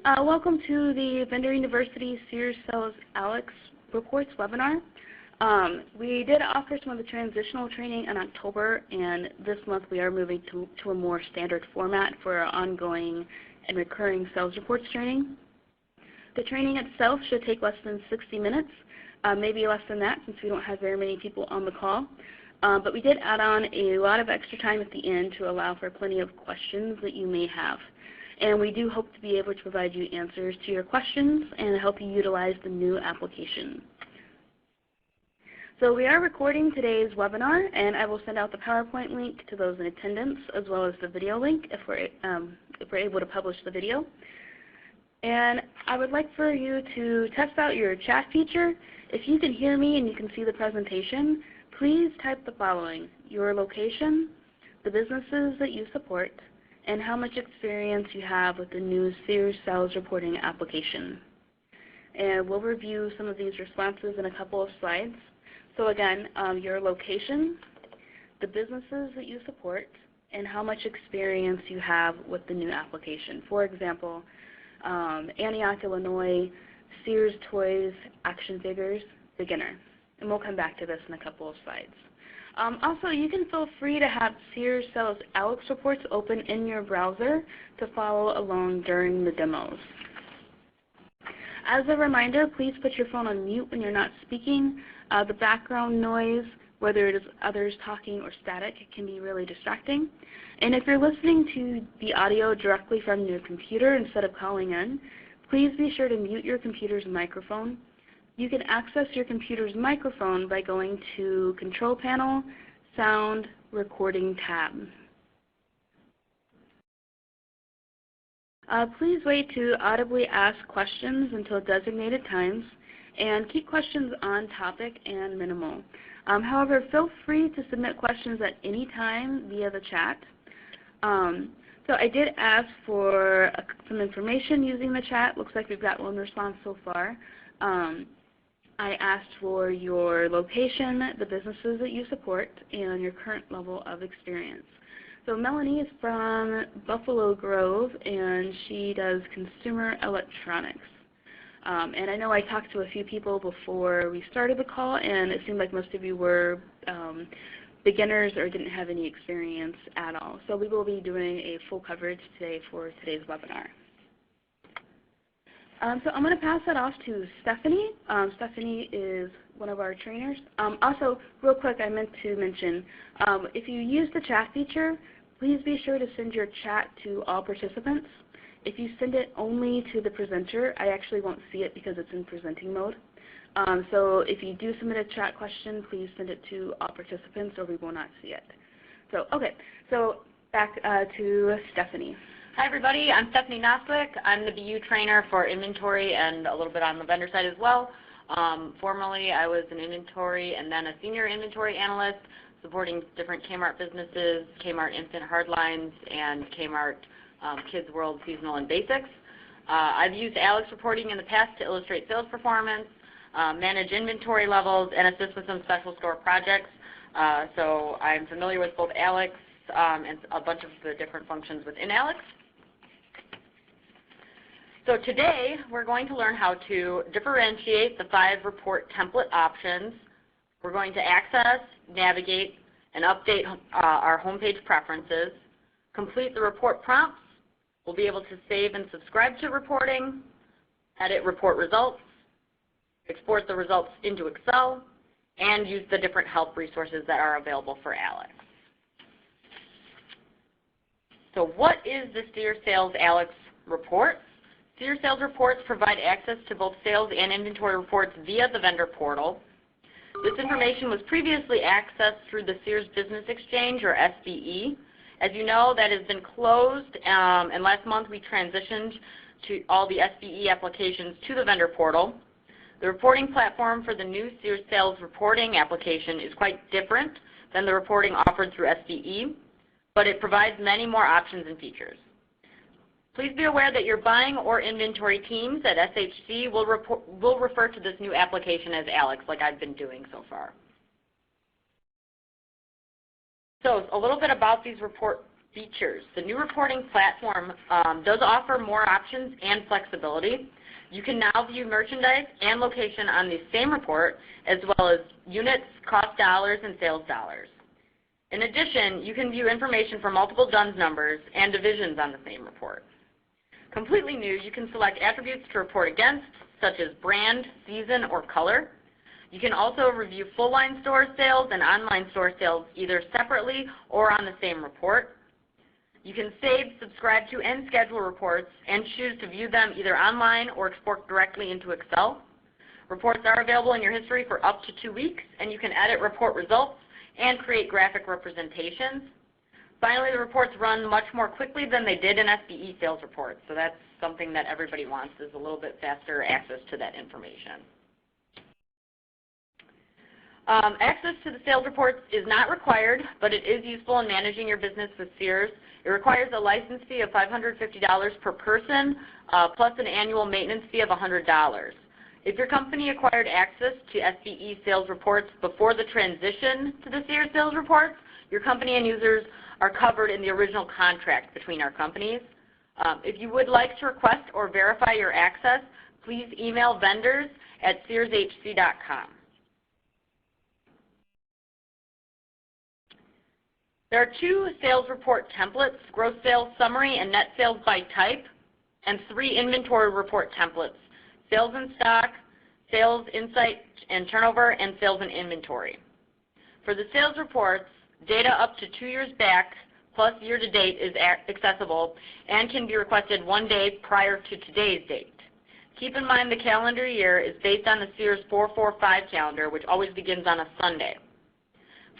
Welcome to the Vendor University Sears Sales Reports webinar. We did offer some of the transitional training in October, and this month we are moving to a more standard format for our ongoing and recurring sales reports training. The training itself should take less than 60 minutes, maybe less than that since we don't have very many people on the call. But we did add on a lot of extra time at the end to allow for plenty of questions that you may have. And we do hope to be able to provide you answers to your questions and help you utilize the new application. So we are recording today's webinar, and I will send out the PowerPoint link to those in attendance, as well as the video link if we're able to publish the video. And I would like for you to test out your chat feature. If you can hear me and you can see the presentation, please type the following: your location, the businesses that you support, and how much experience you have with the new Sears Sales Reporting application. And we'll review some of these responses in a couple of slides. So again, your location, the businesses that you support, and how much experience you have with the new application. For example, Antioch, Illinois, Sears Toys, Action Figures, beginner. And we'll come back to this in a couple of slides. Also, you can feel free to have Sears Sales Reports open in your browser to follow along during the demos. As a reminder, please put your phone on mute when you're not speaking. The background noise, whether it is others talking or static, can be really distracting. And if you're listening to the audio directly from your computer instead of calling in, please be sure to mute your computer's microphone. You can access your computer's microphone by going to Control Panel, Sound, Recording tab. Please wait to audibly ask questions until designated times, and keep questions on topic and minimal. However, feel free to submit questions at any time via the chat. So I did ask for some information using the chat. Looks like we've got one response so far. I asked for your location, the businesses that you support, and your current level of experience. So Melanie is from Buffalo Grove, and she does consumer electronics. And I know I talked to a few people before we started the call, and it seemed like most of you were beginners or didn't have any experience at all. So we will be doing a full coverage today for today's webinar. So I'm going to pass that off to Stephanie. Stephanie is one of our trainers. Also, real quick, I meant to mention, if you use the chat feature, please be sure to send your chat to all participants. If you send it only to the presenter, I actually won't see it because it's in presenting mode. So if you do submit a chat question, please send it to all participants or we will not see it. So, okay, so back to Stephanie. Hi everybody, I'm Stephanie Noswick. I'm the BU trainer for inventory and a little bit on the vendor side as well. Formerly I was an inventory and then a senior inventory analyst supporting different Kmart businesses, Kmart Infant Hardlines, and Kmart Kids World Seasonal and Basics. I've used Alex reporting in the past to illustrate sales performance, manage inventory levels, and assist with some special store projects. So I'm familiar with both Alex and a bunch of the different functions within Alex. So today we're going to learn how to differentiate the 5 report template options. We're going to access, navigate, and update our homepage preferences, complete the report prompts. We'll be able to save and subscribe to reporting, edit report results, export the results into Excel, and use the different help resources that are available for Alex. So what is the Sears Sales Alex report? Sears Sales Reports provide access to both sales and inventory reports via the vendor portal. This information was previously accessed through the Sears Business Exchange, or SBE. As you know, that has been closed, and last month we transitioned to all the SBE applications to the vendor portal. The reporting platform for the new Sears Sales Reporting application is quite different than the reporting offered through SBE, but it provides many more options and features. Please be aware that your buying or inventory teams at SHC will refer to this new application as Alex, like I've been doing so far. So a little bit about these report Features. The new reporting platform does offer more options and flexibility. You can now view merchandise and location on the same report, as well as units, cost dollars, and sales dollars. In addition, you can view information for multiple DUNS numbers and divisions on the same report. Completely new, you can select attributes to report against, such as brand, season, or color. You can also review full-line store sales and online store sales either separately or on the same report. You can save, subscribe to, and schedule reports and choose to view them either online or export directly into Excel. Reports are available in your history for up to 2 weeks, and you can edit report results and create graphic representations. Finally, the reports run much more quickly than they did in SBE sales reports, so that's something that everybody wants, is a little bit faster access to that information. Access to the sales reports is not required, but it is useful in managing your business with Sears. It requires a license fee of $550 per person, plus an annual maintenance fee of $100. If your company acquired access to SBE sales reports before the transition to the Sears sales reports, your company and users are covered in the original contract between our companies. If you would like to request or verify your access, please email vendors@searshc.com. There are 2 sales report templates, gross sales summary and net sales by type, and 3 inventory report templates, sales in stock, sales insight and turnover, and sales and inventory. For the sales reports, data up to 2 years back plus year to date is accessible and can be requested 1 day prior to today's date. Keep in mind the calendar year is based on the Sears 445 calendar, which always begins on a Sunday.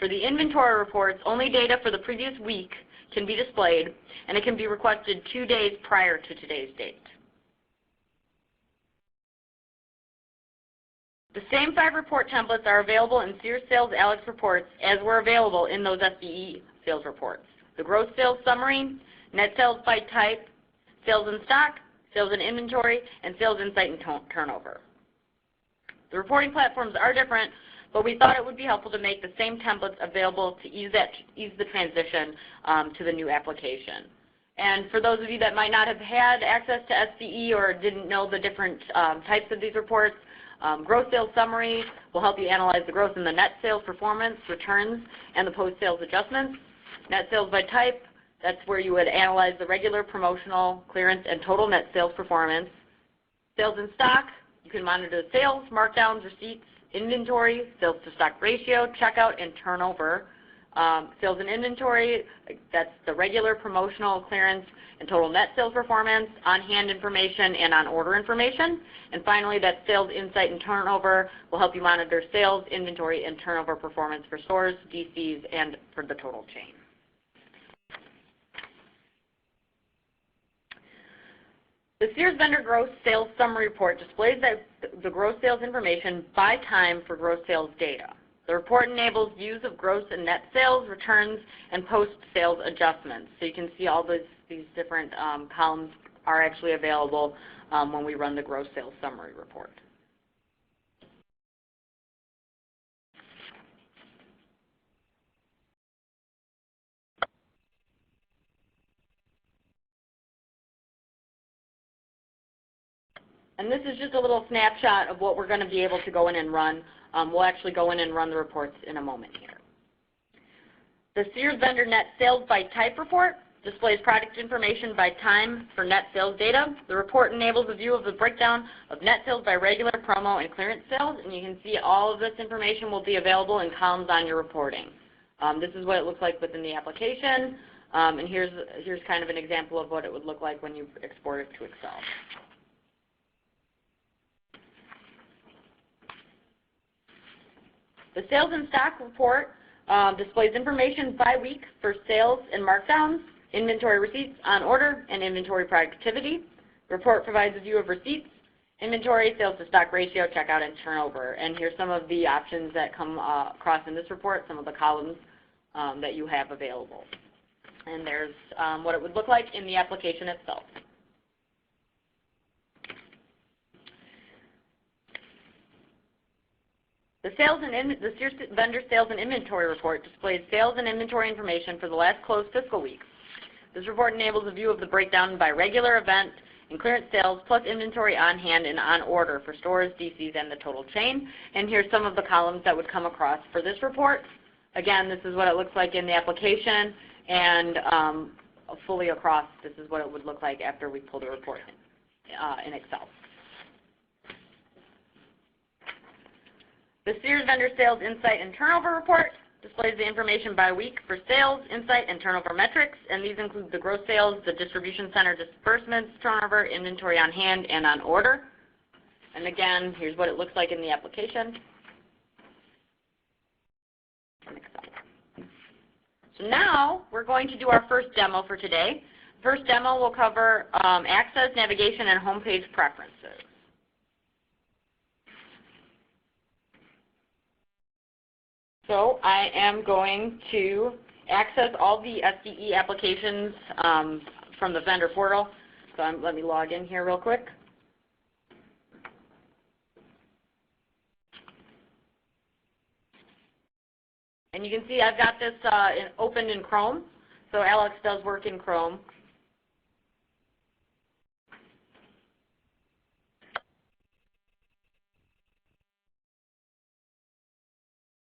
For the inventory reports, only data for the previous week can be displayed, and it can be requested 2 days prior to today's date. The same 5 report templates are available in Sears Sales Alex reports as were available in those SBE sales reports. The gross sales summary, net sales by type, sales in stock, sales in inventory, and sales insight and turnover. The reporting platforms are different, but we thought it would be helpful to make the same templates available to ease the transition to the new application. And for those of you that might not have had access to SBE or didn't know the different types of these reports, gross sales summary will help you analyze the gross and the net sales performance, returns, and the post-sales adjustments. Net sales by type, that's where you would analyze the regular, promotional, clearance, and total net sales performance. Sales in stock, you can monitor the sales, markdowns, receipts, inventory, sales to stock ratio, checkout, and turnover. Sales and inventory, that's the regular, promotional, clearance, and total net sales performance, on-hand information, and on-order information. And finally, that sales insight and turnover will help you monitor sales, inventory, and turnover performance for stores, DCs, and for the total chain. The Sears Vendor Gross Sales Summary Report displays the gross sales information by time for gross sales data. The report enables views of gross and net sales, returns, and post-sales adjustments. So you can see all these different columns are actually available when we run the Gross Sales Summary Report. And this is just a little snapshot of what we're going to be able to go in and run. We'll actually go in and run the reports in a moment here. The Sears Vendor Net Sales by Type report displays product information by time for net sales data. The report enables a view of the breakdown of net sales by regular, promo, and clearance sales, and you can see all of this information will be available in columns on your reporting. This is what it looks like within the application, and here's kind of an example of what it would look like when you export it to Excel. The Sales in Stock report displays information by week for sales and markdowns, inventory receipts on order, and inventory productivity. The report provides a view of receipts, inventory, sales to stock ratio, checkout, and turnover. And here's some of the options that come across in this report, some of the columns that you have available. And there's what it would look like in the application itself. The Sears Vendor Sales and Inventory Report displays sales and inventory information for the last closed fiscal week. This report enables a view of the breakdown by regular event and clearance sales, plus inventory on hand and on order for stores, DCs, and the total chain. And here's some of the columns that would come across for this report. Again, this is what it looks like in the application, and fully across, this is what it would look like after we pull the report in Excel. The Sears Vendor Sales Insight and Turnover Report displays the information by week for sales, insight, and turnover metrics, and these include the gross sales, the distribution center disbursements, turnover, inventory on hand, and on order. And again, here's what it looks like in the application. So now we're going to do our first demo for today. First demo will cover access, navigation, and homepage preferences. So I am going to access all the SDE applications from the vendor portal. So let me log in here real quick. And you can see I've got this opened in Chrome. So Alex does work in Chrome.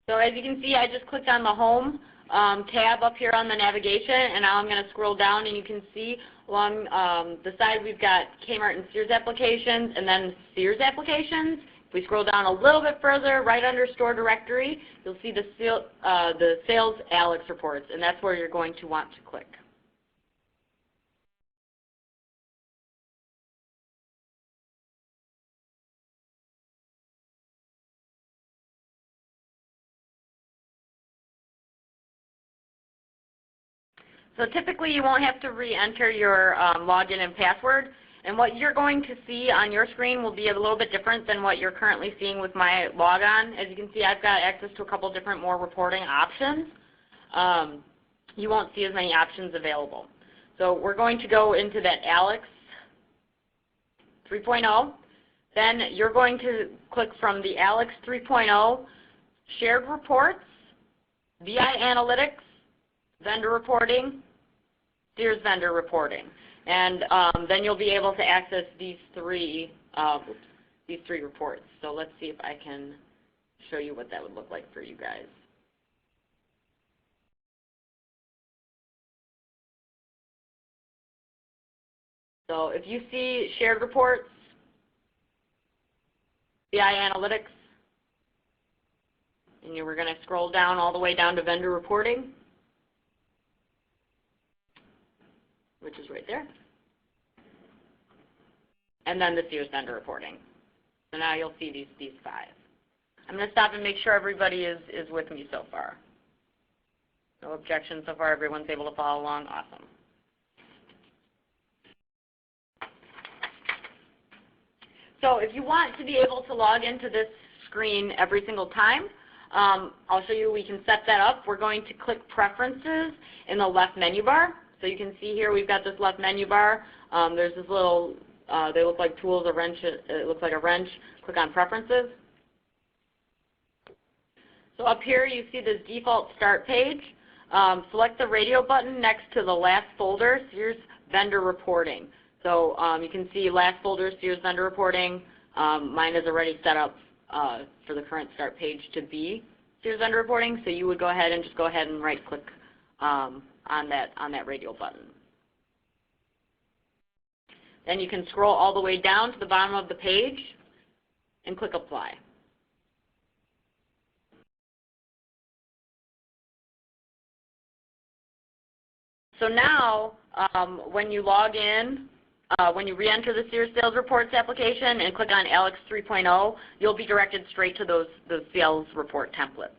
So as you can see, I just clicked on the Home tab up here on the navigation, and now I'm going to scroll down, and you can see along the side we've got Kmart and Sears applications, and then Sears applications. If we scroll down a little bit further, right under Store Directory, you'll see the Sales Alex reports, and that's where you're going to want to click. So typically you won't have to re-enter your login and password, and what you're going to see on your screen will be a little bit different than what you're currently seeing with my logon. As you can see, I've got access to a couple different more reporting options. You won't see as many options available. So we're going to go into that Alex 3.0. Then you're going to click from the Alex 3.0 Shared Reports, BI Analytics, Vendor Reporting, Sears Vendor Reporting, and then you'll be able to access these three reports. So let's see if I can show you what that would look like for you guys. So if you see Shared Reports, BI Analytics, and we're going to scroll down all the way down to Vendor Reporting, which is right there, and then the Sears Vendor Reporting. So now you'll see these five. I'm going to stop and make sure everybody is with me so far. No objections so far. Everyone's able to follow along. Awesome. So if you want to be able to log into this screen every single time, I'll show you we can set that up. We're going to click Preferences in the left menu bar. So you can see here we've got this left menu bar. There's this little, they look like tools, a wrench, it looks like a wrench. Click on Preferences. So up here you see this default start page. Select the radio button next to the last folder, Sears Vendor Reporting. So you can see last folder, Sears Vendor Reporting. Mine is already set up for the current start page to be Sears Vendor Reporting. So you would go ahead and right click on that radio button. Then you can scroll all the way down to the bottom of the page and click Apply. So now when you log in, when you re-enter the Sears Sales Reports application and click on Alex 3.0, you'll be directed straight to those sales report templates.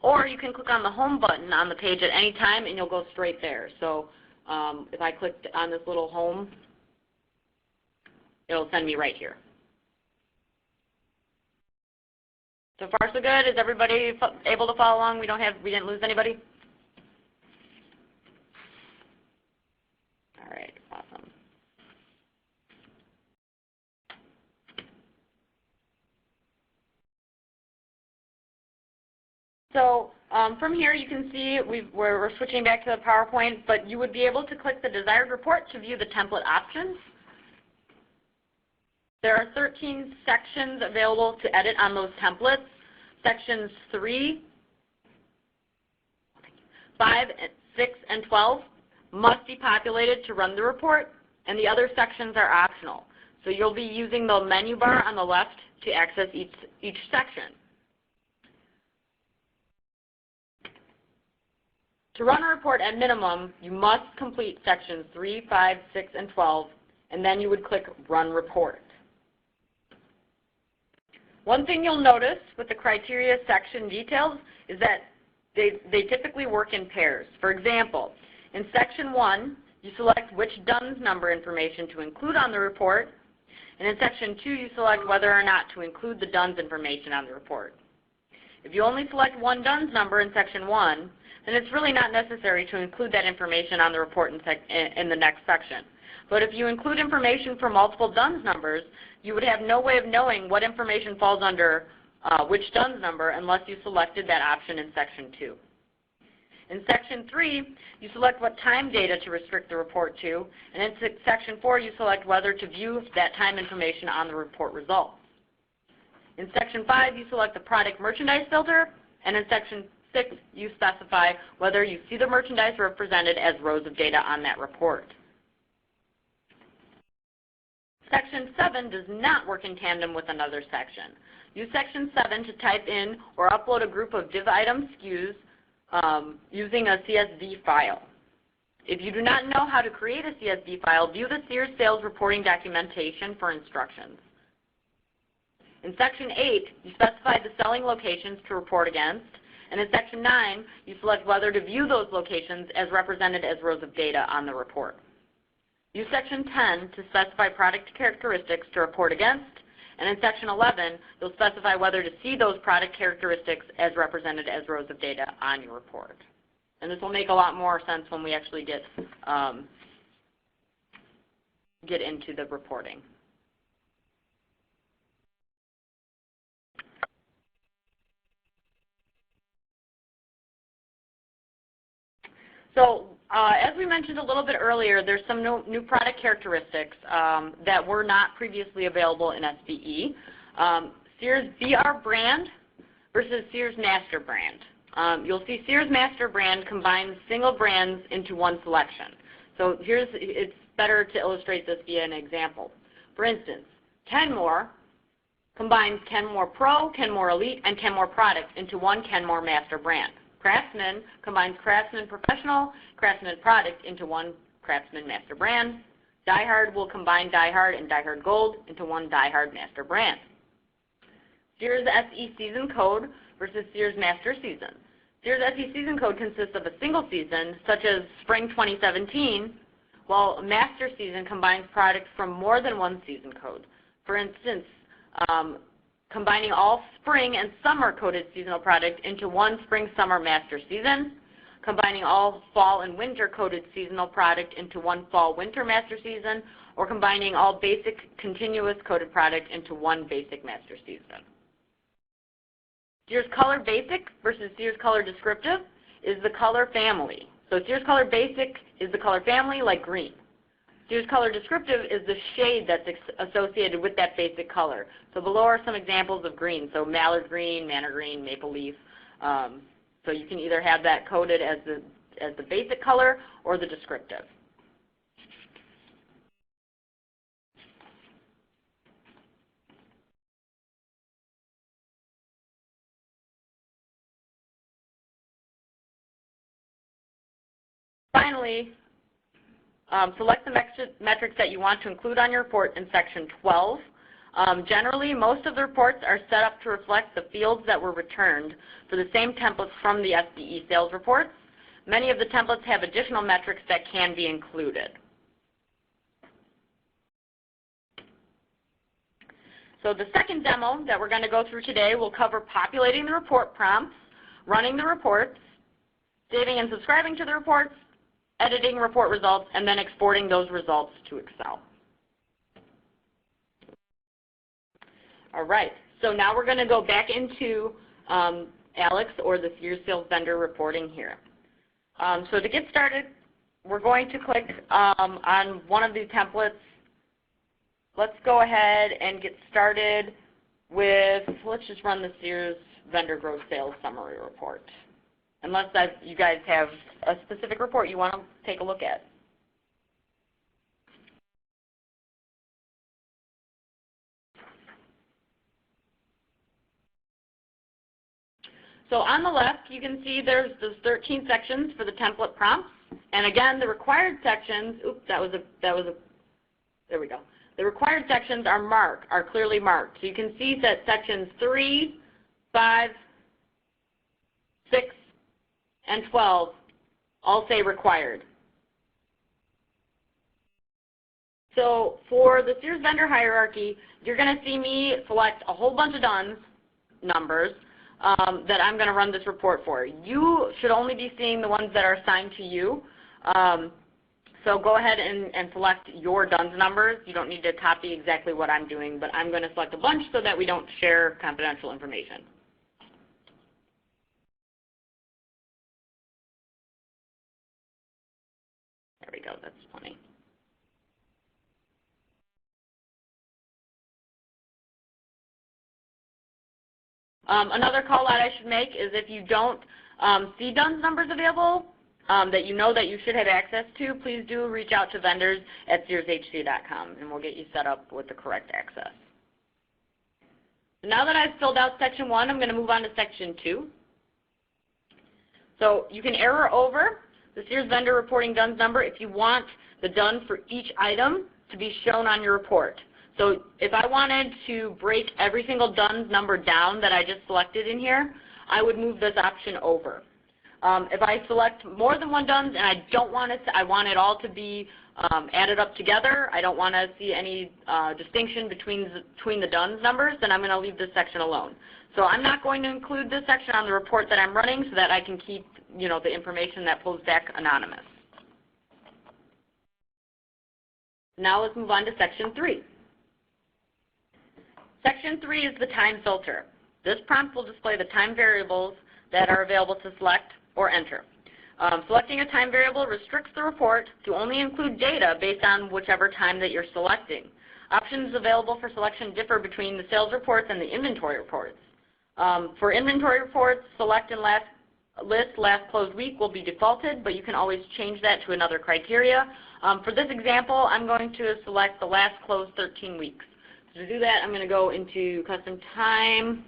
Or you can click on the Home button on the page at any time and you'll go straight there. So if I clicked on this little Home, it'll send me right here. So far so good. Is everybody able to follow along? We didn't lose anybody? All right, awesome. So From here, you can see we're switching back to the PowerPoint, but you would be able to click the desired report to view the template options. There are 13 sections available to edit on those templates. Sections 3, 5, 6, and 12 must be populated to run the report, and the other sections are optional. So you'll be using the menu bar on the left to access each section. To run a report at minimum, you must complete sections 3, 5, 6, and 12, and then you would click Run Report. One thing you'll notice with the criteria section details is that they typically work in pairs. For example, in section 1, you select which DUNS number information to include on the report, and in section 2, you select whether or not to include the DUNS information on the report. If you only select one DUNS number in section 1, then it's really not necessary to include that information on the report in the next section. But if you include information for multiple DUNS numbers, you would have no way of knowing what information falls under which DUNS number unless you selected that option in section 2. In section 3, you select what time data to restrict the report to, and in section 4, you select whether to view that time information on the report results. In section 5, you select the product merchandise filter, and in section 6, you specify whether you see the merchandise represented as rows of data on that report. Section 7 does not work in tandem with another section. Use section 7 to type in or upload a group of div item SKUs using a CSV file. If you do not know how to create a CSV file, view the Sears Sales Reporting documentation for instructions. In section 8, you specify the selling locations to report against, and in section 9, you select whether to view those locations as represented as rows of data on the report. Use section 10 to specify product characteristics to report against, and in section 11, you'll specify whether to see those product characteristics as represented as rows of data on your report. And this will make a lot more sense when we actually get into the reporting. So as we mentioned a little bit earlier, there's some new product characteristics that were not previously available in SBE. Sears BR brand versus Sears Master brand. You'll see Sears Master brand combines single brands into one selection. So it's better to illustrate this via an example. For instance, Kenmore combines Kenmore Pro, Kenmore Elite, and Kenmore Product into one Kenmore Master brand. Craftsman combines Craftsman Professional, Craftsman Product into one Craftsman Master brand. Die Hard will combine Die Hard and Die Hard Gold into one Die Hard Master brand. Sears SE Season Code versus Sears Master Season. Sears SE Season Code consists of a single season, such as Spring 2017, while Master Season combines products from more than one season code. For instance, combining all spring and summer coded seasonal product into one spring-summer master season, combining all fall and winter coded seasonal product into one fall-winter master season, or combining all basic continuous coded product into one basic master season. Sears Color Basic versus Sears Color Descriptive is the color family. So Sears Color Basic is the color family, like green. Sears Color Descriptive is the shade that's associated with that basic color. So below are some examples of green. So mallard green, manna green, maple leaf. So you can either have that coded as the basic color or the descriptive. Finally, select the metrics that you want to include on your report in section 12. Generally, most of the reports are set up to reflect the fields that were returned for the same templates from the SBE sales reports. Many of the templates have additional metrics that can be included. So the second demo that we're going to go through today will cover populating the report prompts, running the reports, saving and subscribing to the reports, editing report results, and then exporting those results to Excel. All right, so now we're going to go back into Alex or the Sears Sales Vendor reporting here. So to get started, we're going to click on one of these templates. Let's go ahead and get started with, let's just run the Sears Vendor Gross Sales Summary Report. Unless you guys have a specific report you want to take a look at. So on the left, you can see there's 13 sections for the template prompts. And again, the required sections, there we go. The required sections are clearly marked. So you can see that sections 3, 5, 6, and 12 all say required. So for the Sears vendor hierarchy, you're going to see me select a whole bunch of DUNS numbers that I'm going to run this report for. You should only be seeing the ones that are assigned to you. So go ahead and select your DUNS numbers. You don't need to copy exactly what I'm doing, but I'm going to select a bunch so that we don't share confidential information. There we go, that's plenty. Another call out I should make is if you don't see DUNS numbers available that you know that you should have access to, please do reach out to vendors at SearsHC.com and we'll get you set up with the correct access. So now that I've filled out section 1, I'm going to move on to section 2. So you can error over the Sears vendor reporting DUNS number if you want the DUNS for each item to be shown on your report. So if I wanted to break every single DUNS number down that I just selected in here, I would move this option over. If I select more than one DUNS and I don't want it to, I want it all to be added up together, I don't want to see any distinction between the DUNS numbers, then I'm going to leave this section alone. So I'm not going to include this section on the report that I'm running so that I can keep, the information that pulls back anonymous. Now let's move on to section 3. Section 3 is the time filter. This prompt will display the time variables that are available to select or enter. Selecting a time variable restricts the report to only include data based on whichever time that you're selecting. Options available for selection differ between the sales reports and the inventory reports. For inventory reports, select and list last closed week will be defaulted, but you can always change that to another criteria. For this example, I'm going to select the last closed 13 weeks. So to do that, I'm going to go into custom time,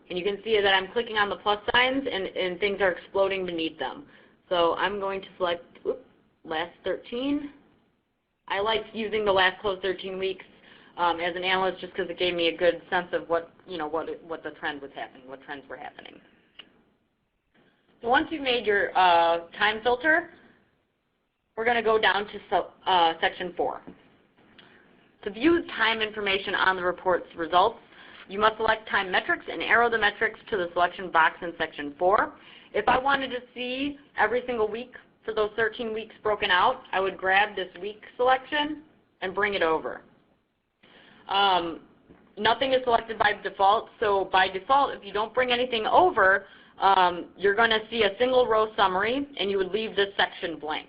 and you can see that I'm clicking on the plus signs and things are exploding beneath them. So I'm going to select last 13. I like using the last closed 13 weeks as an analyst just because it gave me a good sense of what the trend was happening, what trends were happening. So once you've made your time filter, we're going to go down to section 4. To view time information on the report's results, you must select time metrics and arrow the metrics to the selection box in section 4. If I wanted to see every single week for those 13 weeks broken out, I would grab this week selection and bring it over. Nothing is selected by default, so by default, if you don't bring anything over, you're going to see a single row summary and you would leave this section blank.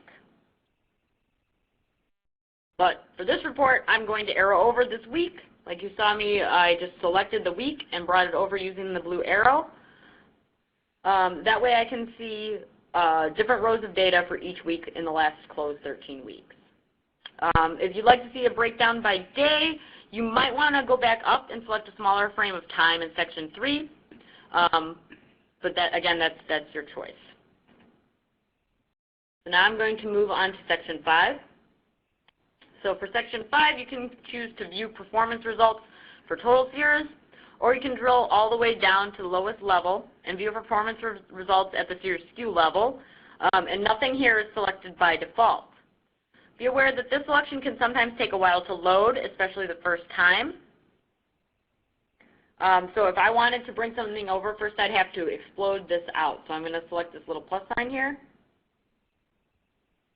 But for this report, I'm going to arrow over this week. Like you saw me, I just selected the week and brought it over using the blue arrow. That way I can see different rows of data for each week in the last closed 13 weeks. If you'd like to see a breakdown by day, you might want to go back up and select a smaller frame of time in section 3. But again, that's your choice. So now I'm going to move on to section 5. So for section 5, you can choose to view performance results for total Sears, or you can drill all the way down to the lowest level and view performance results at the Sears SKU level, and nothing here is selected by default. Be aware that this selection can sometimes take a while to load, especially the first time. So if I wanted to bring something over, first I'd have to explode this out. So I'm going to select this little plus sign here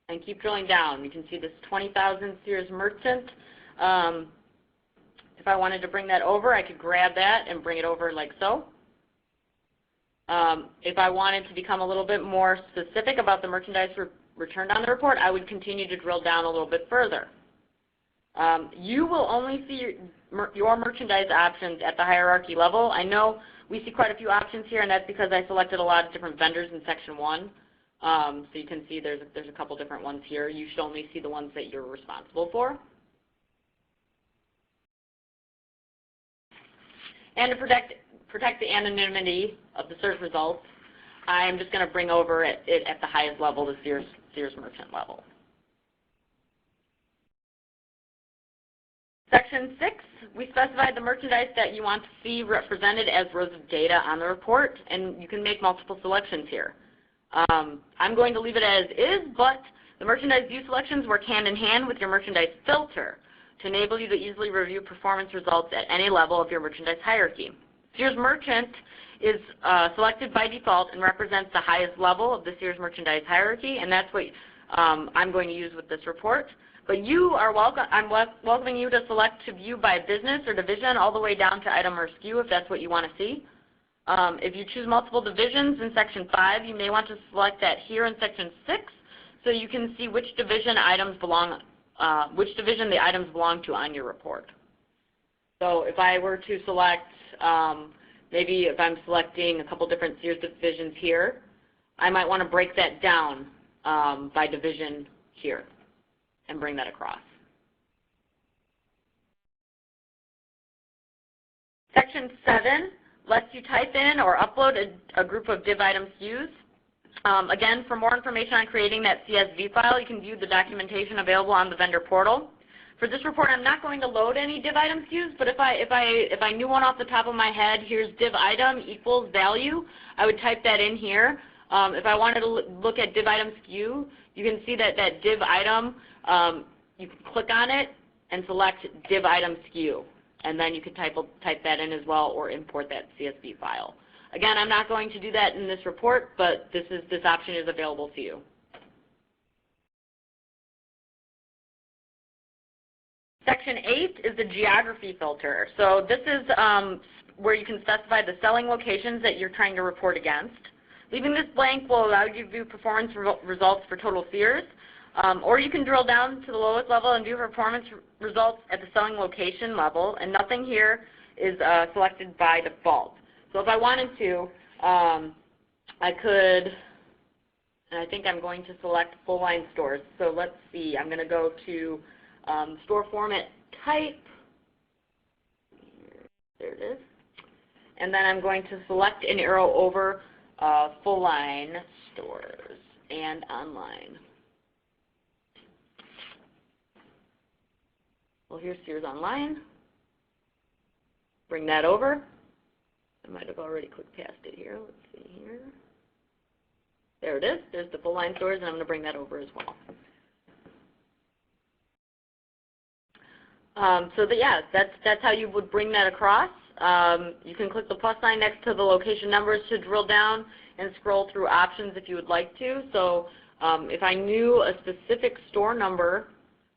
and keep drilling down. You can see this 20,000 Sears merchant. If I wanted to bring that over, I could grab that and bring it over like so. If I wanted to become a little bit more specific about the merchandise returned on the report, I would continue to drill down a little bit further. You will only see your merchandise options at the hierarchy level. I know we see quite a few options here, and that's because I selected a lot of different vendors in Section 1. So you can see there's a couple different ones here. You should only see the ones that you're responsible for. And to protect the anonymity of the search results, I'm just going to bring over it at the highest level, the Sears merchant level. Section 6, we specified the merchandise that you want to see represented as rows of data on the report, and you can make multiple selections here. I'm going to leave it as is, but the merchandise view selections work hand in hand with your merchandise filter to enable you to easily review performance results at any level of your merchandise hierarchy. Sears Merchant is selected by default and represents the highest level of the Sears merchandise hierarchy, and that's what I'm going to use with this report. But you are welcome. I'm welcoming you to select to view by business or division all the way down to item or SKU if that's what you want to see. If you choose multiple divisions in Section 5, you may want to select that here in Section 6 so you can see which division the items belong to on your report. So if I were to select, maybe if I'm selecting a couple different Sears divisions here, I might want to break that down by division here and bring that across. Section 7 lets you type in or upload a group of div item SKUs. Again, for more information on creating that CSV file, you can view the documentation available on the vendor portal. For this report, I'm not going to load any div item SKUs, but if I knew one off the top of my head, here's div item equals value, I would type that in here. If I wanted to look at div item SKU, you can see that div item, you can click on it and select div item SKU, and then you can type that in as well or import that CSV file. Again, I'm not going to do that in this report, but this option is available to you. Section 8 is the geography filter. So this is where you can specify the selling locations that you're trying to report against. Leaving this blank will allow you to view performance results for total Sears, or you can drill down to the lowest level and view performance results at the selling location level, and nothing here is selected by default. So if I wanted to, I could, and I think I'm going to select full line stores. So let's see, I'm going to go to store format type, there it is, and then I'm going to select an arrow over full line stores and online. Well, here's Sears Online. Bring that over. I might have already clicked past it here. Let's see here. There it is. There's the full line stores, and I'm going to bring that over as well. Yeah, that's how you would bring that across. You can click the plus sign next to the location numbers to drill down and scroll through options if you would like to. So if I knew a specific store number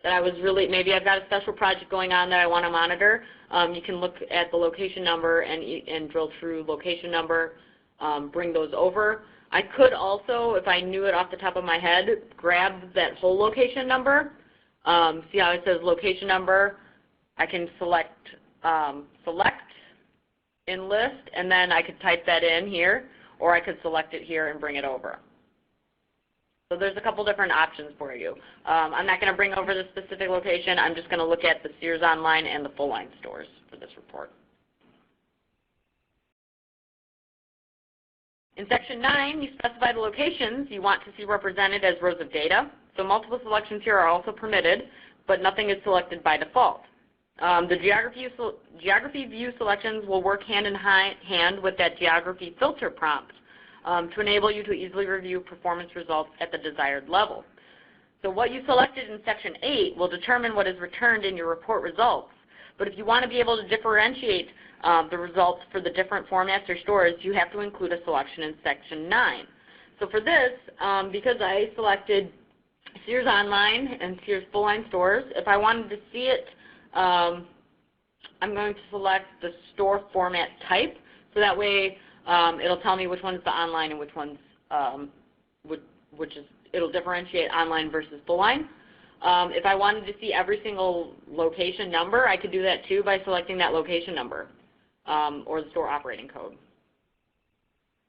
that I was maybe I've got a special project going on that I want to monitor, you can look at the location number and drill through location number, bring those over. I could also, if I knew it off the top of my head, grab that whole location number. See how it says location number? I can select in list, and then I could type that in here, or I could select it here and bring it over. So there's a couple different options for you. I'm not going to bring over the specific location. I'm just going to look at the Sears Online and the full line stores for this report. In Section 9, you specify the locations you want to see represented as rows of data. So multiple selections here are also permitted, but nothing is selected by default. The geography view selections will work hand in hand with that geography filter prompt to enable you to easily review performance results at the desired level. So what you selected in Section 8 will determine what is returned in your report results. But if you want to be able to differentiate the results for the different formats or stores, you have to include a selection in Section 9. So for this, because I selected Sears Online and Sears Full Line Stores, if I wanted to see it, I'm going to select the store format type. So that way It'll tell me which one's the online and which one's, it'll differentiate online versus full line. If I wanted to see every single location number, I could do that too by selecting that location number or the store operating code.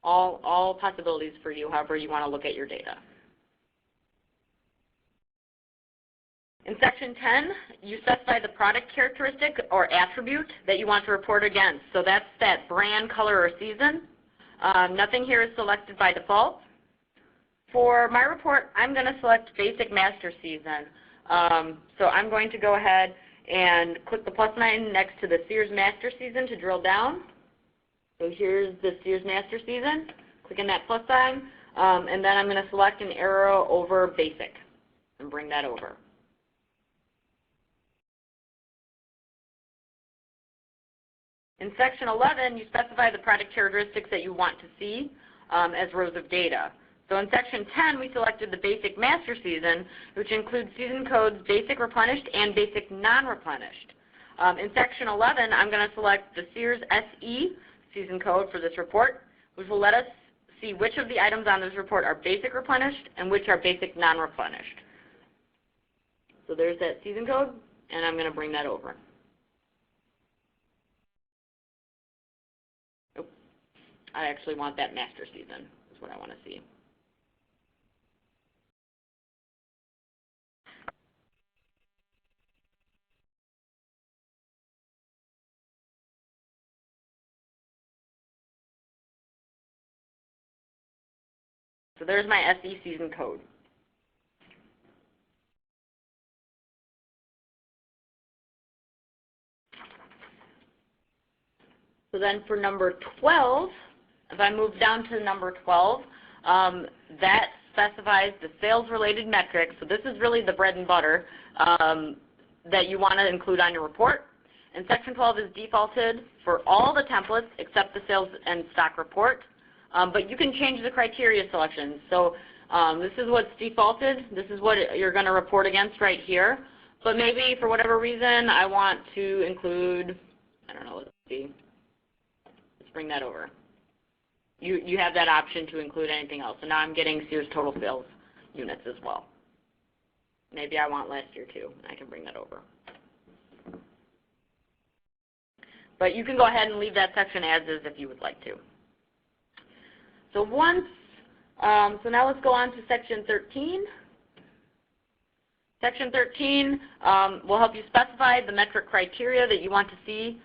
All possibilities for you, however you want to look at your data. In Section 10, you specify the product characteristic or attribute that you want to report against. So that's that brand, color, or season. Nothing here is selected by default. For my report, I'm going to select Basic Master Season. So I'm going to go ahead and click the +9 next to the Sears Master Season to drill down. So here's the Sears Master Season. Click on that plus sign, and then I'm going to select an arrow over Basic and bring that over. In Section 11, you specify the product characteristics that you want to see as rows of data. So in Section 10, we selected the Basic Master Season, which includes season codes Basic Replenished and Basic Non-Replenished. In Section 11, I'm going to select the Sears SE season code for this report, which will let us see which of the items on this report are Basic Replenished and which are Basic Non-Replenished. So there's that season code, and I'm going to bring that over. I actually want that master season, is what I want to see. So there's my SE season code. So then for number 12, if I move down to number 12, that specifies the sales-related metrics. So this is really the bread and butter that you want to include on your report. And Section 12 is defaulted for all the templates except the sales and stock report. But you can change the criteria selections. So this is what's defaulted. This is what you're going to report against right here. But maybe for whatever reason I want to include, I don't know, let's see. Let's bring that over. You have that option to include anything else. So now I'm getting Sears total sales units as well. Maybe I want last year too. I can bring that over. But you can go ahead and leave that section as is if you would like to. So so now let's go on to Section 13. Section 13 will help you specify the metric criteria that you want to see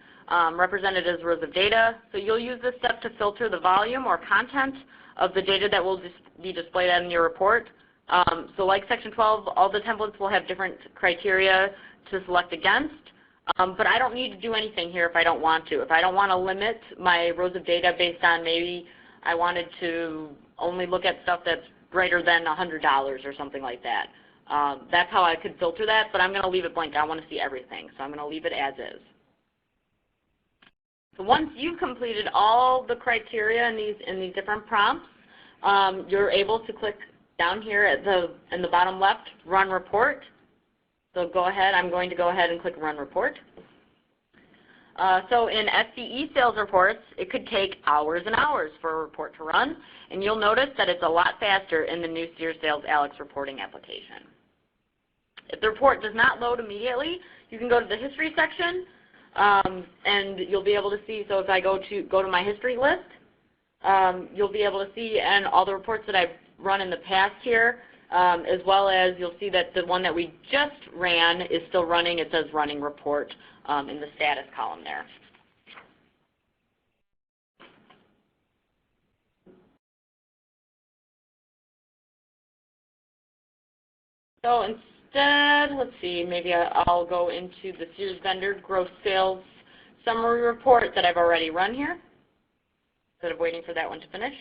represented as rows of data. So you'll use this step to filter the volume or content of the data that will be displayed in your report. So like Section 12, all the templates will have different criteria to select against. But I don't need to do anything here if I don't want to. If I don't want to limit my rows of data based on maybe I wanted to only look at stuff that's greater than $100 or something like that. That's how I could filter that, but I'm going to leave it blank. I want to see everything, so I'm going to leave it as is. So once you've completed all the criteria in these different prompts, you're able to click down here in the bottom left, Run Report. So go ahead. I'm going to go ahead and click Run Report. So in SCE Sales Reports, it could take hours and hours for a report to run, and you'll notice that it's a lot faster in the new Sears Sales Alex reporting application. If the report does not load immediately, you can go to the History section, and you'll be able to see. So if I go to my history list, you'll be able to see and all the reports that I've run in the past here, as well as you'll see that the one that we just ran is still running. It says Running Report in the status column there. So instead, let's see, maybe I'll go into the Sears Vendor Gross Sales Summary Report that I've already run here, instead of waiting for that one to finish.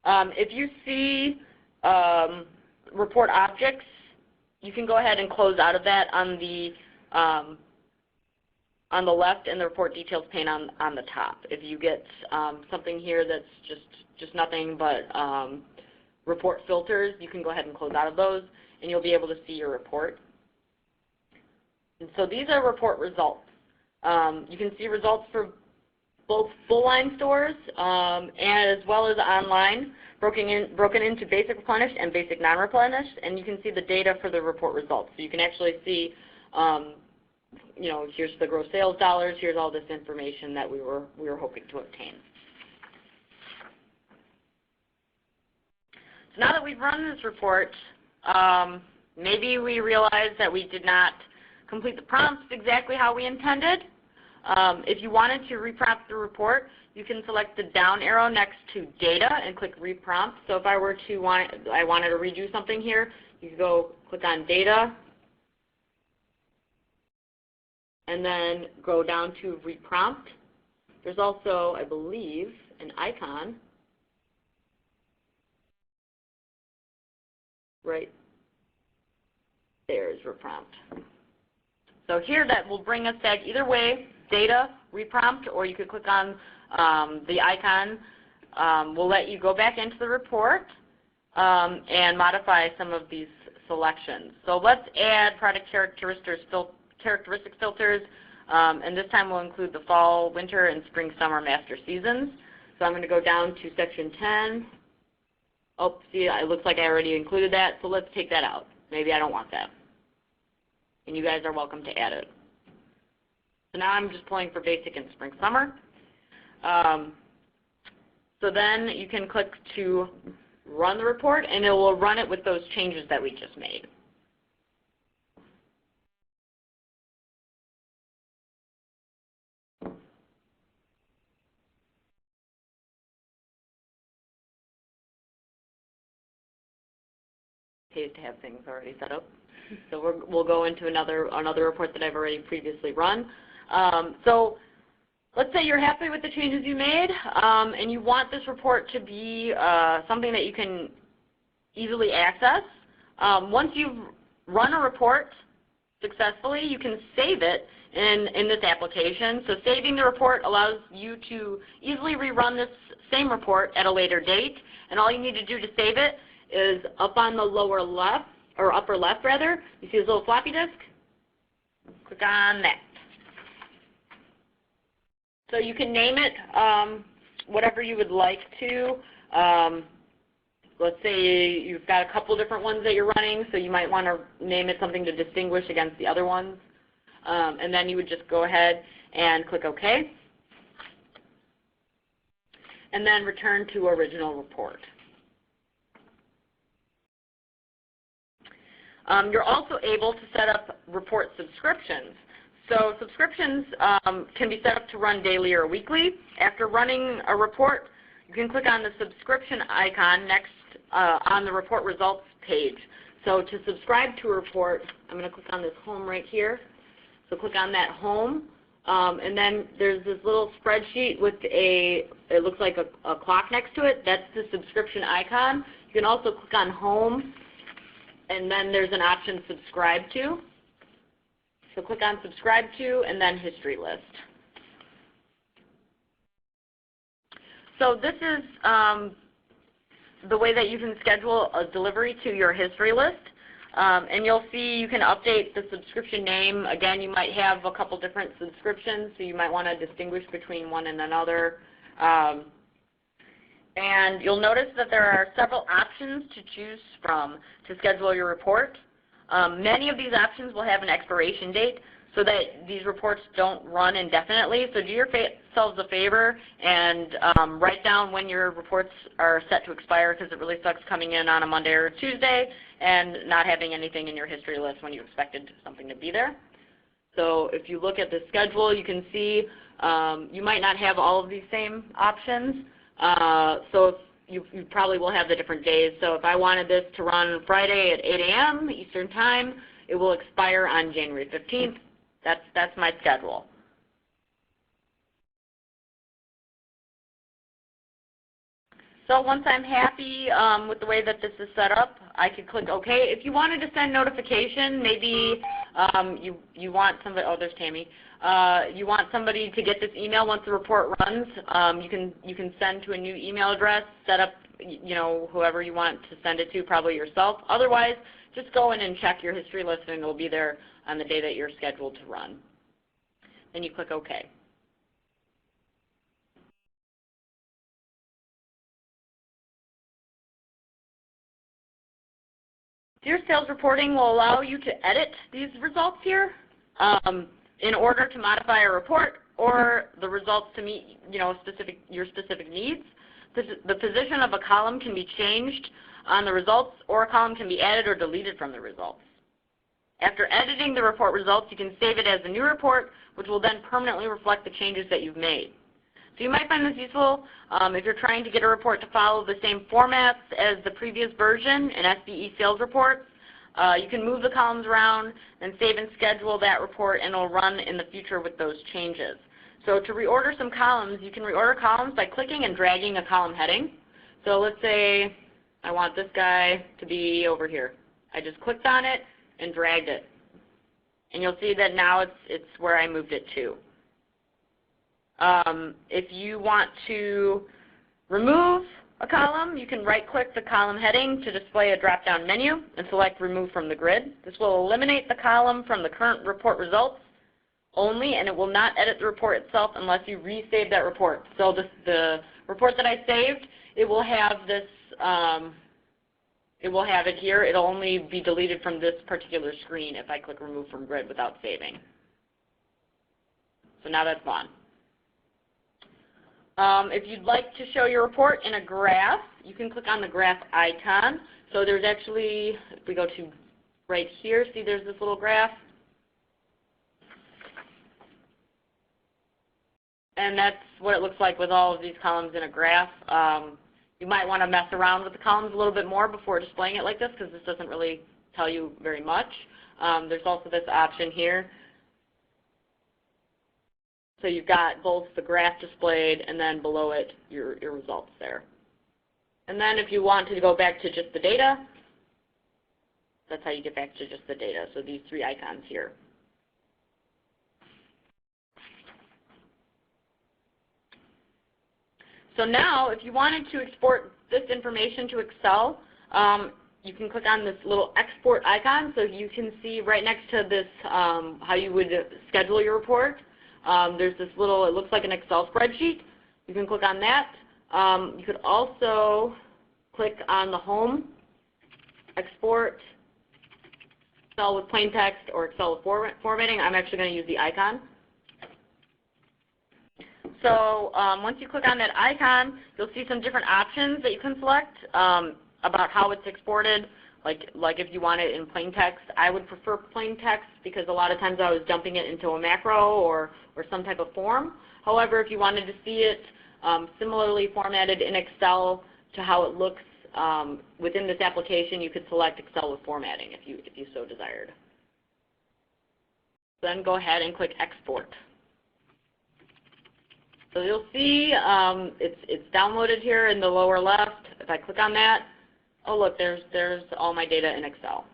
If you see report objects, you can go ahead and close out of that on the left in the report details pane on the top. If you get something here that's just nothing but report filters, you can go ahead and close out of those, and you'll be able to see your report. And so these are report results. You can see results for both full-line stores as well as online, broken into basic replenished and basic non-replenished, and you can see the data for the report results. So you can actually see, you know, here's the gross sales dollars, here's all this information that we were hoping to obtain. So now that we've run this report, maybe we realized that we did not complete the prompts exactly how we intended. If you wanted to reprompt the report, you can select the down arrow next to data and click reprompt. So if I were to I wanted to redo something here, you can go click on data and then go down to reprompt. There's also, I believe, an icon right there is reprompt. So here that will bring us back either way, data, reprompt, or you could click on the icon. We'll let you go back into the report and modify some of these selections. So let's add product characteristic filters, and this time we'll include the fall, winter, and spring, summer master seasons. So I'm going to go down to section 10. Oh, see, it looks like I already included that, so let's take that out. Maybe I don't want that. And you guys are welcome to add it. So now I'm just pulling for basic and spring, summer. So then you can click to run the report, and it will run it with those changes that we just made. Pays to have things already set up. So we'll go into another report that I've already previously run. So let's say you're happy with the changes you made, and you want this report to be something that you can easily access. Once you've run a report successfully, you can save it in this application. So saving the report allows you to easily rerun this same report at a later date, and all you need to do to save it is up on the lower left, or upper left rather, you see this little floppy disk? Click on that. So you can name it whatever you would like to. Let's say you've got a couple different ones that you're running, so you might want to name it something to distinguish against the other ones. And then you would just go ahead and click OK. And then return to original report. You're also able to set up report subscriptions. So subscriptions can be set up to run daily or weekly. After running a report, you can click on the subscription icon next on the report results page. So to subscribe to a report, I'm going to click on this home right here. So click on that home, and then there's this little spreadsheet with it looks like a clock next to it. That's the subscription icon. You can also click on home, and then there's an option subscribe to. So click on subscribe to and then history list. So this is the way that you can schedule a delivery to your history list. And you'll see you can update the subscription name. Again, you might have a couple different subscriptions, so you might want to distinguish between one and another. And you'll notice that there are several options to choose from to schedule your report. Many of these options will have an expiration date so that these reports don't run indefinitely. So do yourselves a favor and write down when your reports are set to expire, because it really sucks coming in on a Monday or a Tuesday and not having anything in your history list when you expected something to be there. So if you look at the schedule, you can see you might not have all of these same options. So you probably will have the different days. So if I wanted this to run Friday at 8 a.m. Eastern Time, it will expire on January 15th. That's my schedule. So once I'm happy with the way that this is set up, I could click OK. If you wanted to send notification, maybe you want somebody, oh, there's Tammy. You want somebody to get this email once the report runs, you can send to a new email address, set up, you know, whoever you want to send it to, probably yourself. Otherwise, just go in and check your history list, and it will be there on the day that you're scheduled to run. Then you click OK. Sears Sales Reporting will allow you to edit these results here in order to modify a report or the results to meet your specific needs. The position of a column can be changed on the results, or a column can be added or deleted from the results. After editing the report results, you can save it as a new report, which will then permanently reflect the changes that you've made. So you might find this useful if you're trying to get a report to follow the same formats as the previous version in SBE Sales Reports. You can move the columns around and save and schedule that report, and it will run in the future with those changes. So to reorder some columns, you can reorder columns by clicking and dragging a column heading. So let's say I want this guy to be over here. I just clicked on it and dragged it. And you'll see that now it's where I moved it to. If you want to remove a column, you can right-click the column heading to display a drop-down menu and select Remove from the Grid. This will eliminate the column from the current report results only, and it will not edit the report itself unless you resave that report. So the report that I saved, it will have this, it will have it here. It'll only be deleted from this particular screen if I click Remove from Grid without saving. So now that's gone. If you'd like to show your report in a graph, you can click on the graph icon. So there's actually, if we go to right here, see there's this little graph. And that's what it looks like with all of these columns in a graph. You might want to mess around with the columns a little bit more before displaying it like this, because this doesn't really tell you very much. There's also this option here. So you've got both the graph displayed and then below it your results there. And then if you want to go back to just the data, that's how you get back to just the data. So these three icons here. So now if you wanted to export this information to Excel, you can click on this little export icon so you can see right next to this how you would schedule your report. There's this little, it looks like an Excel spreadsheet. You can click on that. You could also click on the home, export, Excel with plain text or Excel with formatting. I'm actually going to use the icon. So once you click on that icon, you'll see some different options that you can select about how it's exported. Like if you want it in plain text, I would prefer plain text because a lot of times I was dumping it into a macro or some type of form. However, if you wanted to see it similarly formatted in Excel to how it looks within this application, you could select Excel with formatting if you so desired. Then go ahead and click Export. So you'll see it's downloaded here in the lower left. If I click on that, oh look, there's all my data in Excel.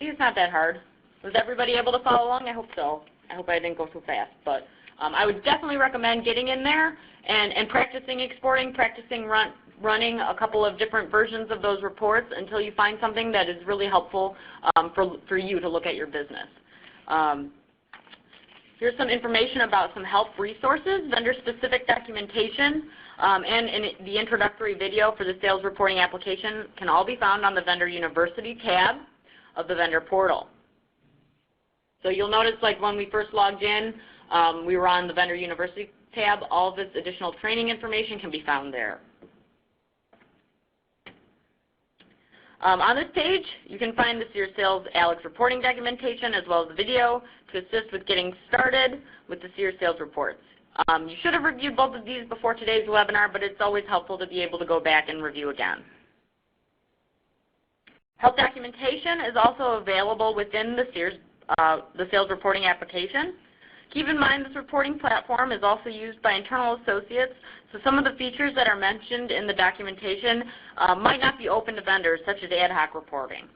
See, it's not that hard. Was everybody able to follow along? I hope so. I hope I didn't go too fast. But I would definitely recommend getting in there and practicing exporting, practicing running a couple of different versions of those reports until you find something that is really helpful for you to look at your business. Here's some information about some help resources. Vendor-specific documentation and the introductory video for the sales reporting application can all be found on the Vendor University tab of the vendor portal. So you'll notice, like when we first logged in, we were on the Vendor University tab. All of this additional training information can be found there. On this page, you can find the Sears Sales Alex reporting documentation as well as the video to assist with getting started with the Sears Sales Reports. You should have reviewed both of these before today's webinar, but it's always helpful to be able to go back and review again. Help documentation is also available within the sales reporting application. Keep in mind this reporting platform is also used by internal associates, so some of the features that are mentioned in the documentation might not be open to vendors, such as ad hoc reporting.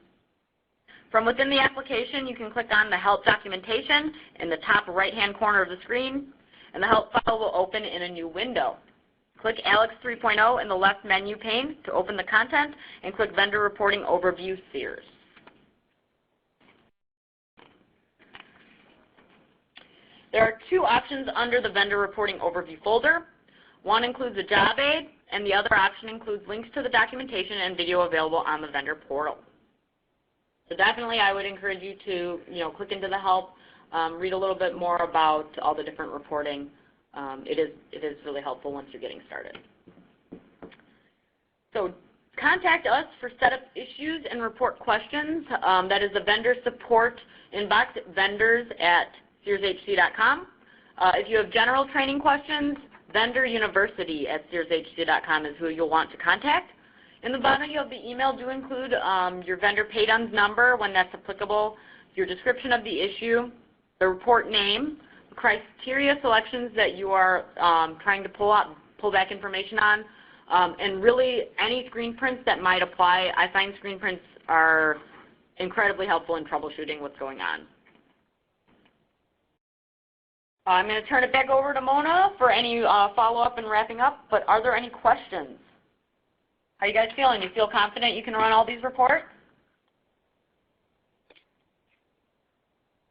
From within the application, you can click on the Help documentation in the top right-hand corner of the screen, and the Help file will open in a new window. Click Alex 3.0 in the left menu pane to open the content, and click Vendor Reporting Overview Sears. There are two options under the vendor reporting overview folder. One includes a job aid, and the other option includes links to the documentation and video available on the vendor portal. So definitely I would encourage you to click into the help, read a little bit more about all the different reporting. It is really helpful once you're getting started. So contact us for setup issues and report questions. That is the vendor support inbox at vendors@searshc.com. If you have general training questions, vendoruniversity@searshc.com is who you'll want to contact. In the body of the email, do include your vendor pay-DUNS number when that's applicable, your description of the issue, the report name, the criteria selections that you are trying to pull back information on, and really any screen prints that might apply. I find screen prints are incredibly helpful in troubleshooting what's going on. I'm going to turn it back over to Mona for any follow-up and wrapping up, but are there any questions? How are you guys feeling? You feel confident you can run all these reports?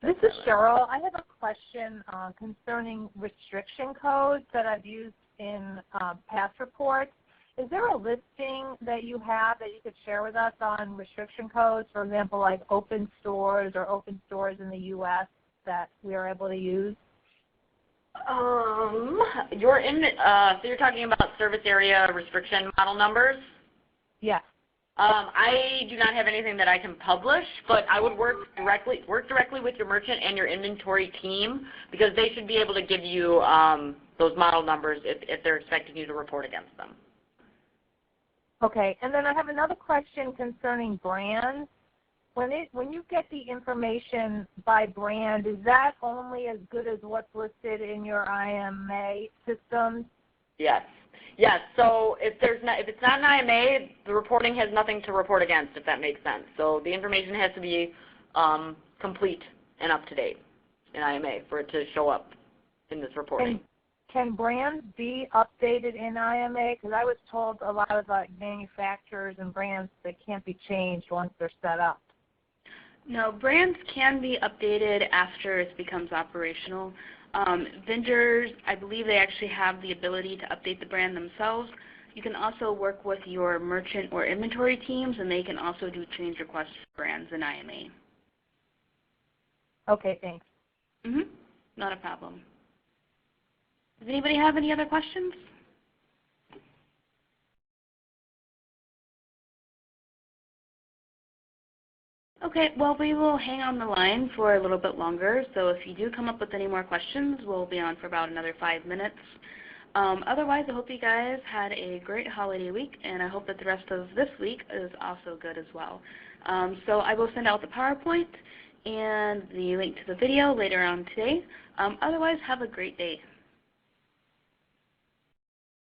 This is Cheryl. I have a question concerning restriction codes that I've used in past reports. Is there a listing that you have that you could share with us on restriction codes, for example, like open stores or open stores in the U.S. that we are able to use? So you're talking about service area restriction model numbers? Yes. I do not have anything that I can publish, but I would work directly with your merchant and your inventory team, because they should be able to give you those model numbers if they're expecting you to report against them. Okay, and then I have another question concerning brands. When you get the information by brand, is that only as good as what's listed in your IMA systems? Yes. Yes. So if it's not an IMA, the reporting has nothing to report against, if that makes sense. So the information has to be complete and up to date in IMA for it to show up in this reporting. Can brands be updated in IMA? Because I was told a lot of manufacturers and brands that can't be changed once they're set up. No, brands can be updated after it becomes operational. Vendors, I believe they actually have the ability to update the brand themselves. You can also work with your merchant or inventory teams, and they can also do change requests for brands in IMA. Okay, thanks. Not a problem. Does anybody have any other questions? Okay, well, we will hang on the line for a little bit longer, so if you do come up with any more questions, we'll be on for about another 5 minutes. Otherwise, I hope you guys had a great holiday week, and I hope that the rest of this week is also good as well. So I will send out the PowerPoint and the link to the video later on today. Otherwise, have a great day.